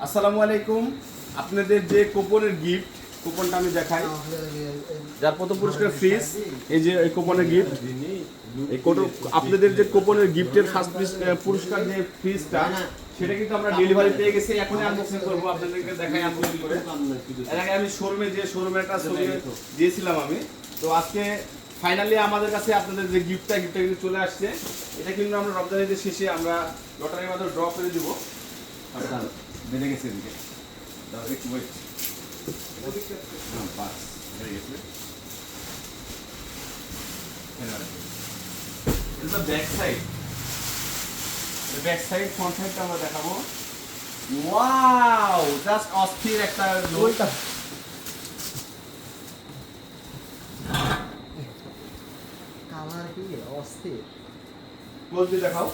আসসালামু আলাইকুম। আপনাদের যে কুপনের গিফট, কুপনটা আমি দেখাই। যার প্রথম পুরস্কার ফ্রিজ, এই যে এই কুপনের গিফট, এই আপনাদের যে কুপনের গিফটের ফার্স্ট পুরস্কার যে ফ্রিজটা, সেটা কিন্তু আমরা ডেলিভারি পেয়ে গেছি। এখনই আনবক্সিং করবো, আপনাদেরকে দেখাই আনবক্সিং করে। এর আগে আমি শোরুমে একটা ছবি দিয়েছিলাম আমি। তো আজকে ফাইনালি আমাদের কাছে আপনাদের যে গিফটটা কিন্তু চলে আসছে। এটা কিন্তু আমরা রমজান ঈদের শেষে আমরা লটারির মাধ্যমে ড্র করে দিব। আচ্ছা, বেড়ে গেছে এদিকে। একটু ওয়েট। বাস বেড়ে গেছে। এটা back side. Back side, front সাইডটা আমরা দেখাবো। ওয়াও, জাস্ট অস্থির একটা লুক। কালার কি অস্থির। ক্লোজ দিয়ে দেখাও।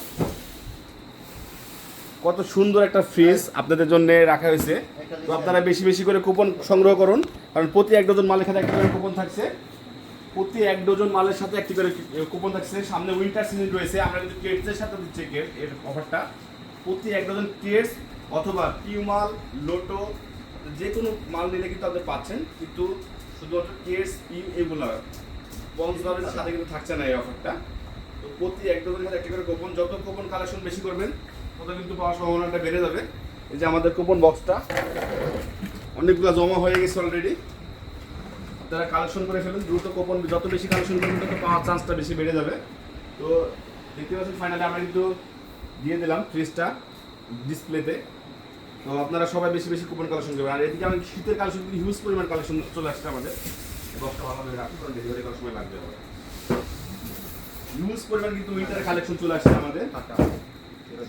কত সুন্দর একটা ফ্রিজ আপনাদের জন্য রাখা হয়েছে। তো আপনারা বেশি বেশি করে কুপন সংগ্রহ করুন, কারণ প্রতি 1 ডজন মালের সাথে একটি করে কুপন থাকছে। প্রতি 1 ডজন মালের সাথে একটি করে কুপন থাকছে। সামনে উইন্টার সিজন রয়েছে, আমরা কিন্তু কেটসের সাথে দিচ্ছি এর অফারটা। প্রতি 1 ডজন কেটস অথবা পিউমাল, লোটো, যে কোনো মাল নিলে কিন্তু আপনি পাচ্ছেন, কিন্তু শুধুমাত্র কেটস, পিউ এগুলো স্পন্সরের সাথে কিন্তু থাকছে না এই অফারটা। তো প্রতি 1 ডজনের সাথে একটি করে কুপন, যত কুপন কালেকশন বেশি করবেন তত কিন্তু পাওয়ার সম্ভাবনাটা বেড়ে যাবে। এই যে আমাদের কুপন বক্সটা অনেকগুলো জমা হয়ে গেছে অলরেডি। আপনারা কালেকশন করে ফেলুন দ্রুত। কুপন যত বেশি কালেকশন করবেন তত পাওয়ার চান্সটা বেশি বেড়ে যাবে। তো দেখতে পাচ্ছেন ফাইনালি আমরা কিন্তু দিয়ে দিলাম ফ্রিজটা ডিসপ্লেতে। তো আপনারা সবাই বেশি বেশি কুপন কালেকশন করবেন। আর এদিকে আমি শীতের কালেকশন কিন্তু হিউজ পরিমাণ কালেকশন চলে আসছে আমাদের। বক্সটা ভালোভাবে রাখুন, কারণ ডেলিভারি করার সময় লাগবে। হিউজ পরিমাণ কিন্তু উইন্টারের কালেকশন চলে আসছে আমাদের।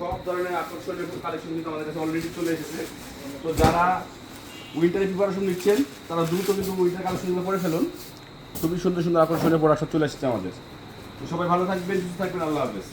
সব ধরনের আকর্ষণীয় কালেকশন কিন্তু আমাদের কাছে অলরেডি চলে এসেছে। তো যারা উইন্টারে প্রিপারেশন নিচ্ছেন তারা দ্রুত কিন্তু উইন্টার কালেকশনগুলো করে ফেলুন। খুবই সুন্দর সুন্দর আকর্ষণীয় প্রোডাক্ট চলে এসেছে আমাদের। তো সবাই ভালো থাকবেন, সুস্থ থাকবেন। আল্লাহ হাফেজ।